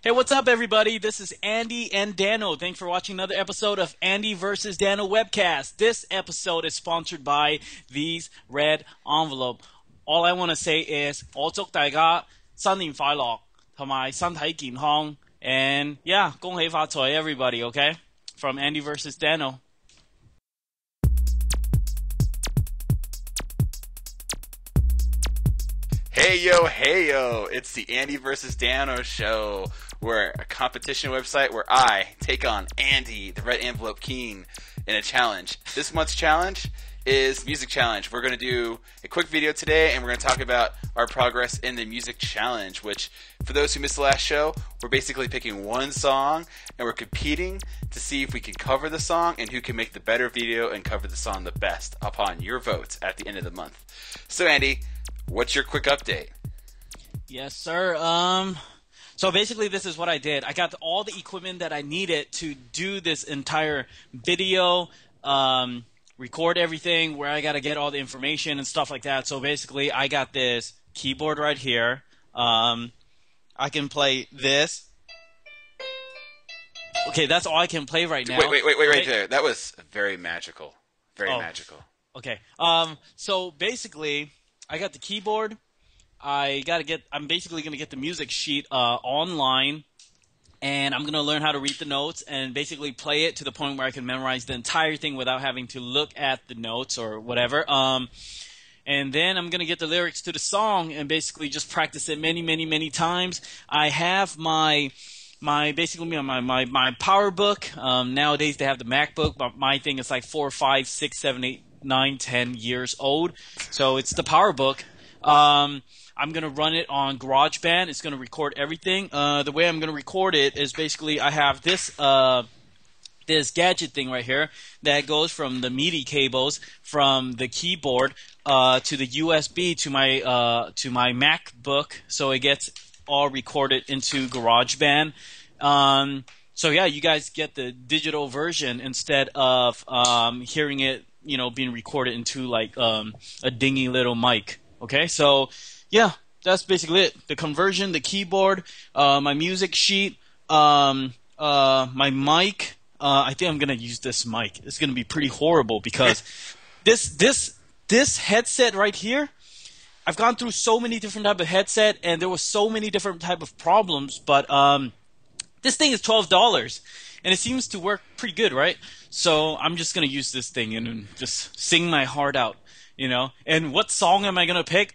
Hey, what's up, everybody? This is Andy and Dano. Thanks for watching another episode of Andy Vs Dano webcast. This episode is sponsored by these red envelope. All I want to say is 我祝大家新年快樂同埋身體健康 and yeah, 恭喜發財 everybody, okay? From Andy Vs Dano. Hey yo, it's the Andy vs. Dano show. We're a competition website where I take on Andy, the Red Envelope King, in a challenge. This month's challenge is Music Challenge. We're going to do a quick video today, and we're going to talk about our progress in the Music Challenge, which, for those who missed the last show, we're basically picking one song, and we're competing to see if we can cover the song and who can make the better video and cover the song the best upon your votes at the end of the month. So, Andy, what's your quick update? Yes, sir. So basically this is what I did. I got all the equipment that I needed to do this entire video, record everything, where I got to get all the information and stuff like that. So basically I got this keyboard right here. I can play this. Okay, that's all I can play right now. Wait right there. That was very magical. Very magical. Okay. So basically I got the keyboard. I'm basically gonna get the music sheet online, and I'm gonna learn how to read the notes and basically play it to the point where I can memorize the entire thing without having to look at the notes or whatever. And then I'm gonna get the lyrics to the song and basically just practice it many times. I have my power book. Nowadays they have the MacBook, but my thing is like 4, 5, 6, 7, 8, 9, 10 years old. So it's the power book. I'm going to run it on GarageBand. It's going to record everything. The way I'm going to record it is basically I have this this gadget thing right here that goes from the MIDI cables from the keyboard to the USB to my MacBook, so it gets all recorded into GarageBand. So yeah, you guys get the digital version instead of hearing it, being recorded into like a dingy little mic. Okay, so yeah, that's basically it. The conversion, the keyboard, my music sheet, my mic. I think I'm gonna use this mic. It's gonna be pretty horrible because this headset right here. I've gone through so many different type of headset, and there were so many different type of problems. But this thing is $12, and it seems to work pretty good, right? So I'm just gonna use this thing and just sing my heart out. And what song am I gonna pick?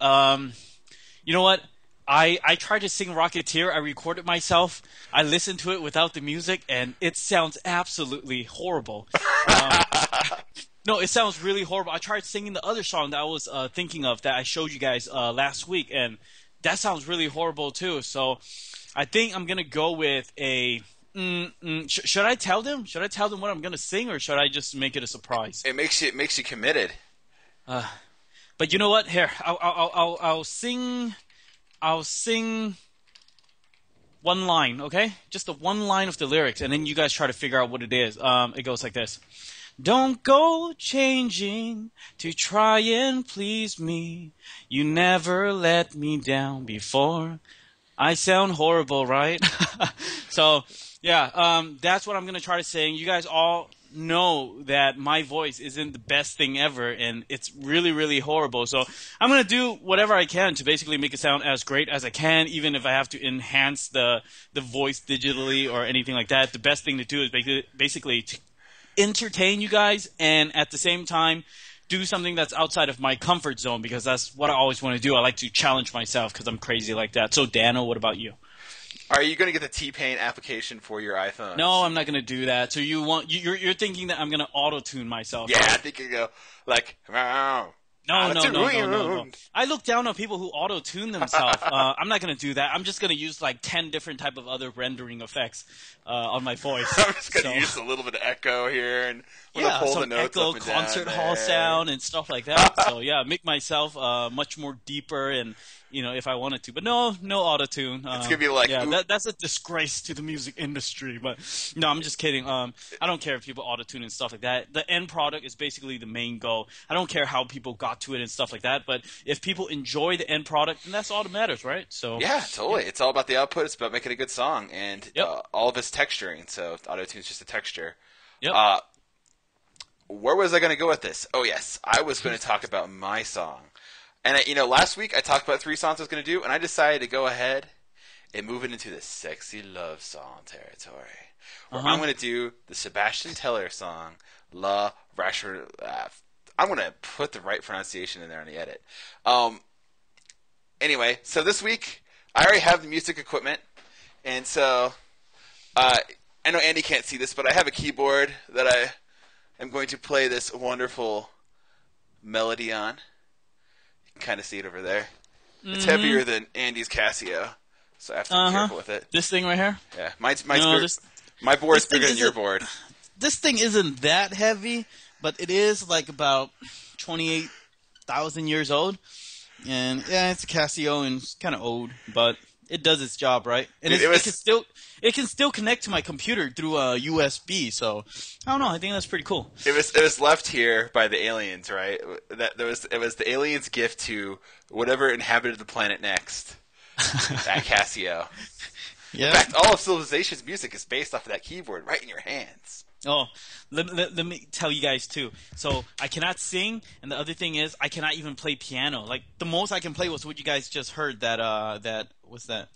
You know what? I tried to sing Rocketeer. I recorded myself. I listened to it without the music, and it sounds absolutely horrible. No, it sounds really horrible. I tried singing the other song that I was thinking of that I showed you guys last week, and that sounds really horrible too. So I think I'm gonna go with a. Should I tell them? Should I tell them what I'm gonna sing, or should I just make it a surprise? It makes you committed. But you know what? Here, I'll sing one line, okay? Just the one line of the lyrics, and then you guys try to figure out what it is. It goes like this. Don't go changing to try and please me. You never let me down before. I sound horrible, right? So, yeah, that's what I'm going to try to sing. You guys all know that my voice isn't the best thing ever, and it's really horrible. So I'm going to do whatever I can to basically make it sound as great as I can, even if I have to enhance the voice digitally or anything like that. The best thing to do is basically to entertain you guys and at the same time do something that's outside of my comfort zone, because that's what I always want to do. I like to challenge myself because I'm crazy like that. So Dano, what about you? Are you going to get the T-Pain application for your iPhone? No, I'm not going to do that. So you're thinking that I'm going to auto-tune myself? Yeah, I think you go like. No. I look down on people who auto-tune themselves. I'm not going to do that. I'm just going to use like 10 different type of other rendering effects on my voice. I'm just going to use a little bit of echo here and pull the notes echo, up and concert down hall there. sound and stuff like that. So yeah, make myself much more deeper and if I wanted to. But no auto tune. It's gonna be like, yeah, that's a disgrace to the music industry. But no, I'm just kidding. I don't care if people auto tune and stuff like that. The end product is basically the main goal. I don't care how people got to it and stuff like that. But if people enjoy the end product, then that's all that matters, right? So yeah, totally. It's all about the output. It's about making a good song, and Yep. all of it's texturing. So auto tune's just a texture. Yep. Where was I going to go with this? Oh yes, I was going to talk about my song. And last week I talked about 3 songs I was going to do, and I decided to go ahead and move it into the sexy love song territory, where I'm going to do the Sebastian Teller song, La Rasher. I'm going to put the right pronunciation in there on the edit. Anyway, so this week I already have the music equipment, and so I know Andy can't see this, but I have a keyboard that I am going to play this wonderful melody on. You can kind of see it over there. It's heavier than Andy's Casio, so I have to be careful with it. This thing right here? Yeah, my board's bigger than your board. This thing isn't that heavy, but it is like about 28,000 years old. And yeah, it's a Casio and it's kind of old, but it does its job, right? And Dude, it can still connect to my computer through a USB. So I don't know. I think that's pretty cool. It was left here by the aliens, right? It was the aliens' gift to whatever inhabited the planet next. That Casio. Yeah. In fact, all of civilization's music is based off of that keyboard right in your hands. Oh, let me tell you guys too. So I cannot sing, and the other thing is I cannot even play piano. Like the most I can play was what you guys just heard. That what's that?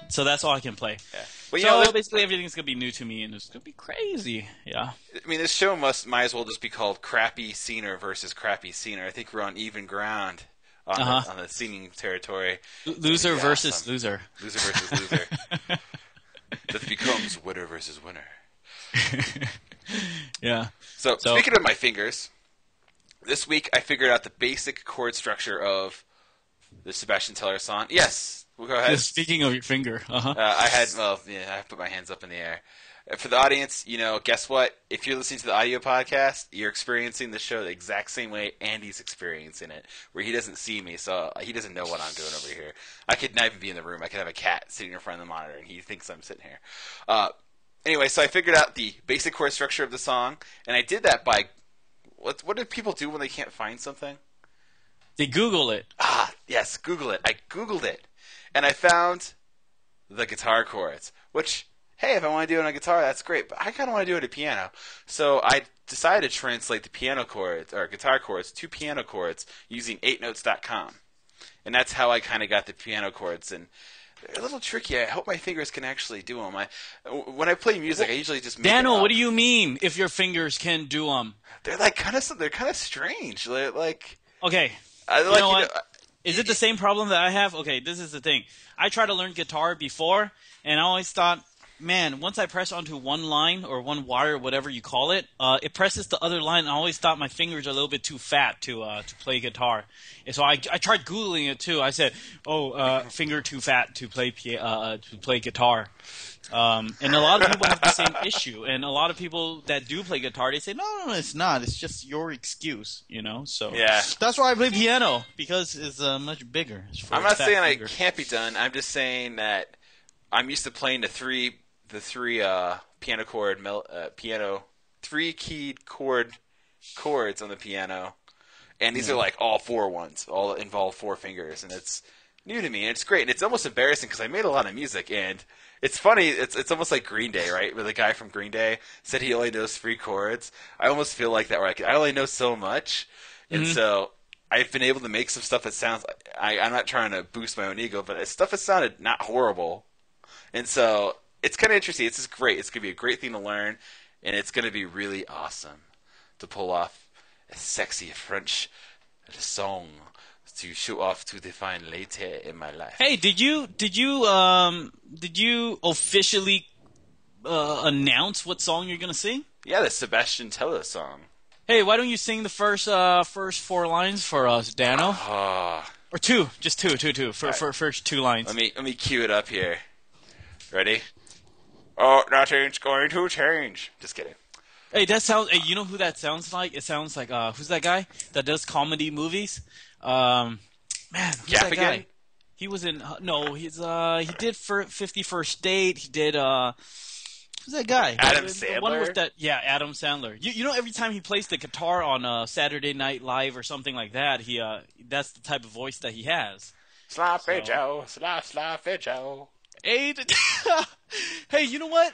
So that's all I can play. Yeah. Well, so basically everything's gonna be new to me, and it's gonna be crazy. Yeah. I mean, this show might as well just be called Crappy Scener versus Crappy Scener. I think we're on even ground on the singing territory. Loser versus awesome. loser. Loser versus loser. That becomes winner versus winner. Yeah. So speaking of my fingers, this week I figured out the basic chord structure of the Sebastian Teller song. Yes, we'll go ahead. Yeah, speaking of your finger, I put my hands up in the air. For the audience, guess what? If you're listening to the audio podcast, you're experiencing the show the exact same way Andy's experiencing it, where he doesn't see me, so he doesn't know what I'm doing over here. I could not even be in the room. I could have a cat sitting in front of the monitor, and he thinks I'm sitting here. Anyway, so I figured out the basic chord structure of the song, and I did that by what do people do when they can't find something? They Google it. Yes, Google it. I Googled it, and I found the guitar chords, which, hey, if I want to do it on a guitar, that's great, but I kind of want to do it on a piano. So I decided to translate the piano chords, or guitar chords, to piano chords using 8notes.com. And that's how I kind of got the piano chords, and they're a little tricky. I hope my fingers can actually do them. When I play music, I usually just make Dano, it up. what do you mean if your fingers can do them? They're like kind of strange. They're like, Okay. I like, you know what? Is it the same problem that I have? Okay, this is the thing. I tried to learn guitar before, and I always thought, man, once I press onto one line or one wire, whatever you call it, it presses the other line. I always thought my fingers are a little bit too fat to play guitar. And so I tried Googling it too. I said, finger too fat to play guitar. And a lot of people have the same issue. And a lot of people that do play guitar, they say, no, it's not. It's just your excuse, So Yeah. that's why I play piano, because it's much bigger. I'm not saying it can't be done. I'm just saying that I'm used to playing the three three keyed chords on the piano, and these are like all 4 ones, all involve 4 fingers, and it's new to me, and it's great, and it's almost embarrassing because I made a lot of music, and it's funny, it's almost like Green Day, right? Where the guy from Green Day said he only knows 3 chords. I almost feel like that, where I only know so much, and so I've been able to make some stuff that sounds. I'm not trying to boost my own ego, but it's stuff that sounded not horrible. And so it's kind of interesting. It's just great. It's going to be a great thing to learn, and it's going to be really awesome to pull off a sexy French song to show off to the fine lady in my life. Hey, did you officially announce what song you're going to sing? Yeah, the Sebastian Teller song. Hey, why don't you sing the first 4 lines for us, Dano? Or 2, just 2. First 2 lines. Let me cue it up here. Ready? Oh, nothing's going to change. Just kidding. Hey, that sounds. Hey, you know who that sounds like? It sounds like who's that guy that does comedy movies? Man, who's Gaffigan? that guy? He was in no, he did 51st Date. He did who's that guy? Adam The one with Sandler? that, yeah, Adam Sandler. You know, every time he plays the guitar on Saturday Night Live or something like that, he that's the type of voice that he has. Sloppy So, Joe, sloppy Joe. hey, hey, you know what?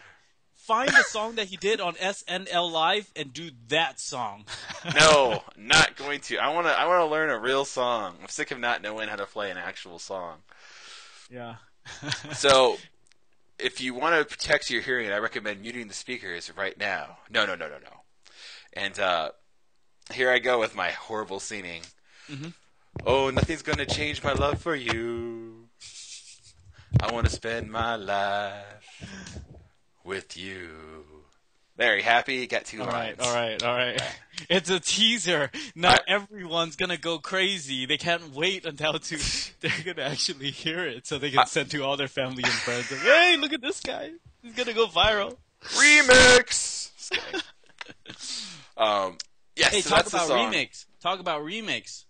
Find the song that he did on SNL Live and do that song. No, not going to. I wanna learn a real song. I'm sick of not knowing how to play an actual song. Yeah. So, if you want to protect your hearing, I recommend muting the speakers right now. No. And here I go with my horrible singing. Mm-hmm. Oh, nothing's gonna change my love for you. I want to spend my life with you. There, you happy? Got two lines. All right. It's a teaser. Now everyone's gonna go crazy. They can't wait until they're gonna actually hear it, so they can send to all their family and friends. Like, hey, look at this guy. He's gonna go viral. Remix. Yes. Hey, So talk that's the about song. remix. Talk about remix.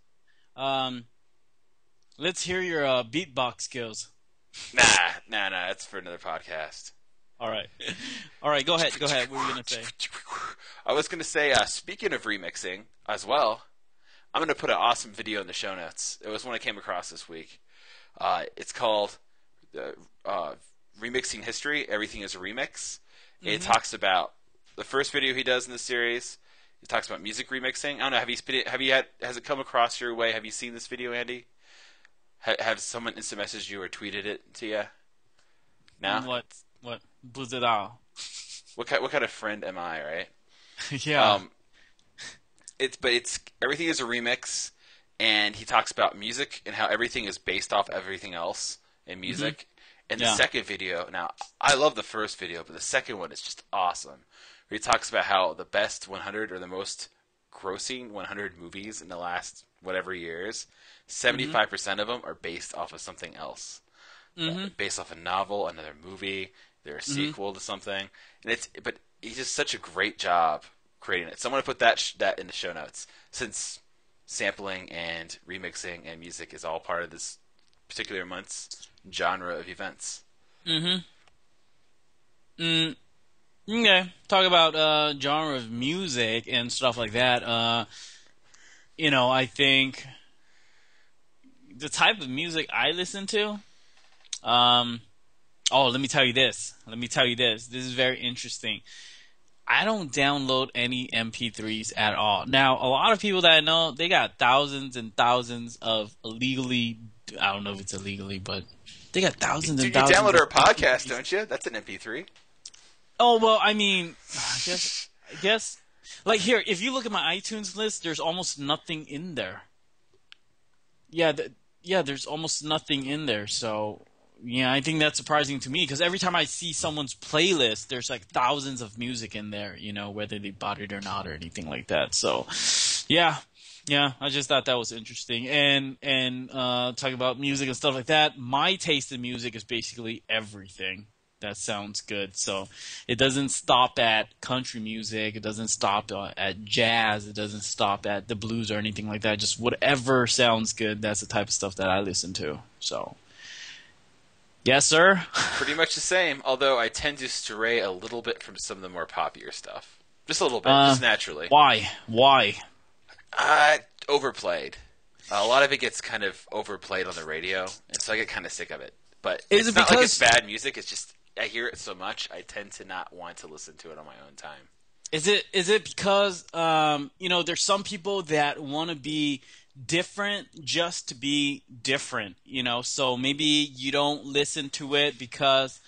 Let's hear your beatbox skills. Nah. That's for another podcast. All right. Go ahead. What were you gonna say? I was gonna say, speaking of remixing as well, I'm gonna put an awesome video in the show notes. It was one I came across this week. It's called Remixing History. Everything is a remix. Mm-hmm. It talks about the first video he does in the series. It talks about music remixing. I don't know. Has it come across your way? Have you seen this video, Andy? Have someone instant messaged you or tweeted it to you? No. What? 不知道. What kind of friend am I, right? Yeah. It's everything is a remix, and he talks about music and how everything is based off everything else in music. Mm-hmm. And the second video, now I love the first video, but the second one is just awesome. Where he talks about how the best 100 or the most grossing 100 movies in the last whatever years, 75% of them are based off of something else. Based off a novel, another movie, they're a sequel to something, and but he does such a great job creating it. So I'm going to put that in the show notes, since sampling and remixing and music is all part of this particular month's genre of events. Okay. Talk about genre of music and stuff like that. I think the type of music I listen to. Let me tell you this. This is very interesting. I don't download any MP3s at all. Now, a lot of people that I know, they got thousands and thousands of illegally. I don't know if it's illegally, but they got thousands and thousands. You download our podcast, don't you? That's an MP3. Oh well, I mean, I guess. Like here, if you look at my iTunes list, there's almost nothing in there. Yeah, there's almost nothing in there. So. Yeah, I think that's surprising to me because every time I see someone's playlist, there's like thousands of music in there, whether they bought it or not or anything like that. So, yeah, I just thought that was interesting. And talking about music and stuff like that, my taste in music is basically everything that sounds good. So it doesn't stop at country music. It doesn't stop at jazz. It doesn't stop at the blues or anything like that. Just whatever sounds good, that's the type of stuff that I listen to. So. Yes, sir. Pretty much the same, although I tend to stray a little bit from some of the more popular stuff. Just a little bit, just naturally. Why? Overplayed. A lot of it gets kind of overplayed on the radio, and so I get kind of sick of it. But Is it's it not like because- it's bad music, it's just I hear it so much, I tend to not want to listen to it on my own time. Is it because there's some people that want to be different just to be different, so maybe you don't listen to it because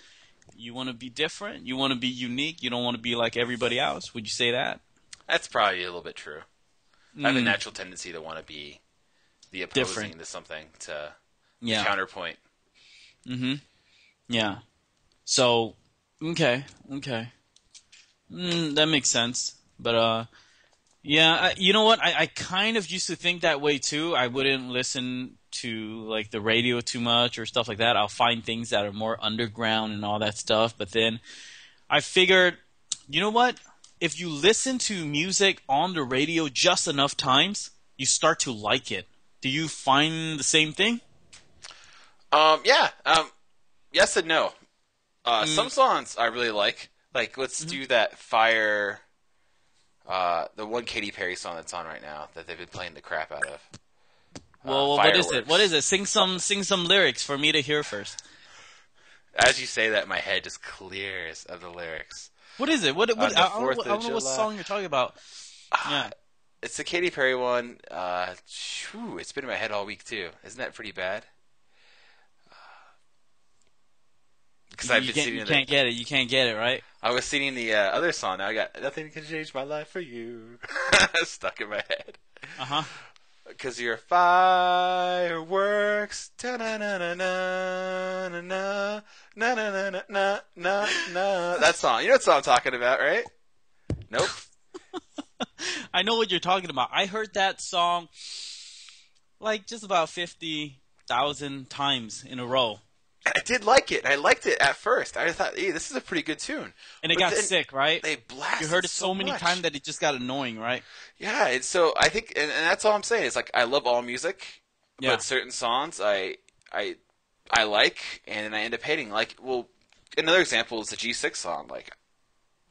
you want to be different, you want to be unique, you don't want to be like everybody else. Would you say that? That's probably a little bit true. I have a natural tendency to want to be the opposing Different. to something, to Yeah. counterpoint. Yeah. So, okay. That makes sense. But, yeah, you know what? I kind of used to think that way too. I wouldn't listen to like the radio too much or stuff like that. I'll find things that are more underground and all that stuff. But then I figured, you know what? If you listen to music on the radio just enough times, you start to like it. Do you find the same thing? Yeah. Yes and no. Some Mm, songs I really like. Like, let's mhm. do that Fire, the one Katy Perry song that's on right now that they've been playing the crap out of. Well, what is it? What is Fireworks. it? Sing some lyrics for me to hear first. As you say that, my head just clears of the lyrics. What is it? What? On What? the I 4th of don't know what July. song you're talking about. Ah, Yeah. it's the Katy Perry one. It's been in my head all week, too. Isn't that pretty bad? Because I've You been can't. sitting You in the. can't get it. You can't get it, right? I was singing the other song. Now I got Nothing Can Change My Life for You. Stuck in my head. Uh huh. Because you're fireworks. Ta-na-na-na-na-na-na. Na-na-na-na-na-na-na. That song. You know what song I'm talking about, right? Nope. I know what you're talking about. I heard that song like just about 50,000 times in a row, I did like it. I liked it at first. I thought, hey, this is a pretty good tune. and it But got then sick, right? they You blasted heard it so so many times much. that it just got annoying, right? Yeah, and so I think, and that's all I'm saying. It's like I love all music, Yeah. but certain songs I like, and I end up hating. Like, well, another example is the G6 song. Like,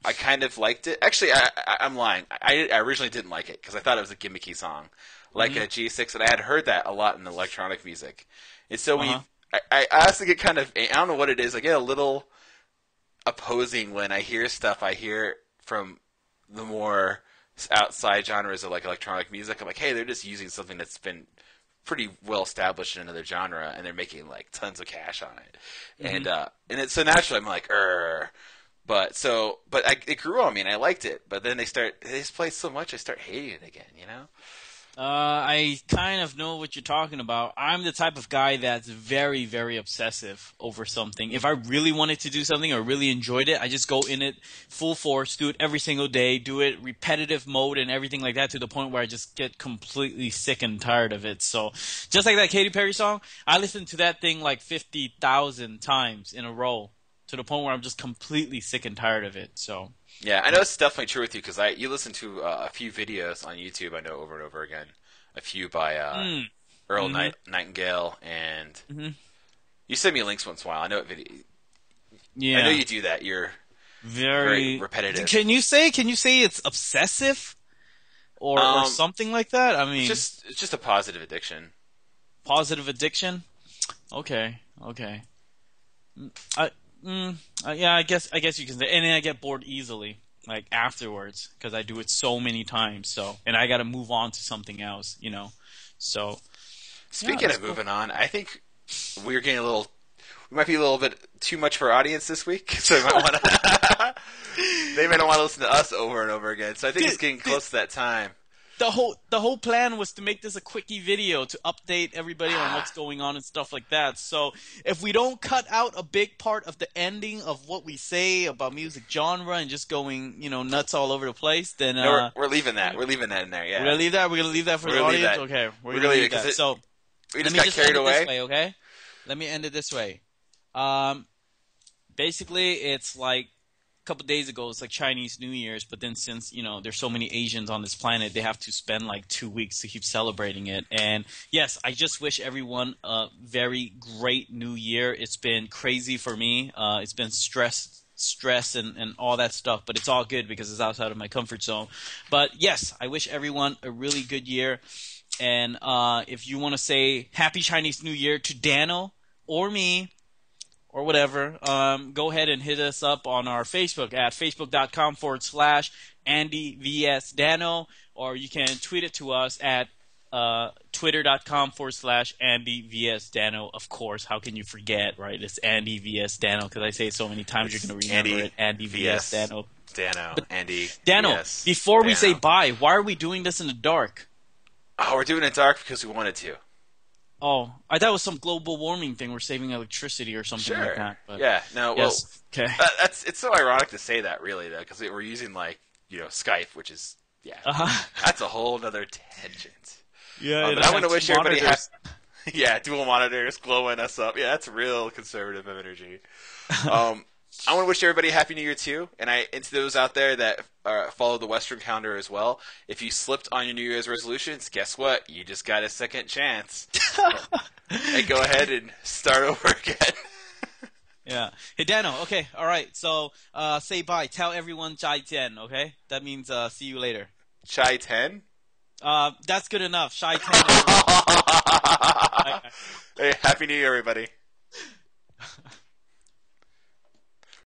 I kind of liked it. Actually, I'm lying. I originally didn't like it because I thought it was a gimmicky song, like a G6, and I had heard that a lot in electronic music. And so Uh huh. I honestly get kind of, I don't know what it is. I get a little opposing when I hear stuff I hear from the more outside genres of like electronic music. I'm like, hey, they're just using something that's been pretty well established in another genre, and they're making like tons of cash on it. And it's so naturally I'm like, it grew on me and I liked it. But then they just play so much, I start hating it again. You know? I kind of know what you're talking about. I'm the type of guy that's very, very obsessive over something. If I really wanted to do something or really enjoyed it, I just go in it full force, do it every single day, do it repetitive mode and everything like that to the point where I just get completely sick and tired of it. So, just like that Katy Perry song, I listened to that thing like 50,000 times in a row to the point where I'm just completely sick and tired of it. So, Yeah, I know it's definitely true with you because you listen to a few videos on YouTube. I know over and over again. A few by mm, Earl hmm Nightingale, and hmm you send me links once in a while. I know I know yeah. you do that. You're very Very. repetitive. Can you say it's obsessive or Um, something like that? I mean, it's just a positive addiction. positive addiction. Okay, okay. I, yeah, I guess you can say. And then I get bored easily, like afterwards, because I do it so many times. So, and I got to move on to something else, you know. So, yeah, Speaking that's of cool. moving on, I think we're getting a little. We might be a little bit too much for our audience this week, so they might want to. They may not want to listen to us over and over again. So I think it's Dude, getting dude, close to that time. the whole plan was to make this a quickie video to update everybody on Ah, what's going on and stuff like that. So if we don't cut out a big part of the ending of what we say about music genre and just going, nuts all over the place, then no, we're leaving that. We're leaving that in there. we're Yeah, gonna leave that. We're gonna leave that for we're the gonna leave audience. that. Okay, We're we're gonna gonna leave it leave because that. So we let just me got just end carried it this away. way, okay? Let me end it this way. Um, basically, it's like a couple days ago, it's like Chinese New Year's, but then since, there's so many Asians on this planet, they have to spend like 2 weeks to keep celebrating it. And yes, I just wish everyone a very great new year. It's been crazy for me. It's been stress and all that stuff, but it's all good because it's outside of my comfort zone. But yes, I wish everyone a really good year. And if you want to say Happy Chinese New Year to Dano or me, or whatever, go ahead and hit us up on our Facebook at facebook.com/Andy Vs Dano, or you can tweet it to us at twitter.com/Andy Vs Dano. Of course, how can you forget, right? It's Andy Vs Dano because I say it so many times you're It's going to remember Andy it. Andy Vs vs Dano. Dano. But Andy Dano, vs before we say Dano. bye, why are we doing this in the dark? Oh, we're doing it dark because we wanted to. Oh, I thought it was some global warming thing. We're saving electricity or something like Sure. that. But Yeah. No. Well, yes, okay. it's so ironic to say that, really, though, because we're using Skype, which is Uh-huh. that's a whole other tangent. Yeah, But I want to wish everybody monitors. yeah, dual monitors glowing us up. Yeah, that's real conservative of energy. Um, I want to wish everybody a Happy New Year too, and to those out there that follow the Western calendar as well. If you slipped on your New Year's resolutions, guess what? You just got a second chance. And go ahead and start over again. Yeah. Hey, Dano. Okay. All right. So, say bye. Tell everyone Jai Jian. Okay. That means see you later. Chai 10? That's good enough. Shai 10. Hey, Happy New Year, everybody.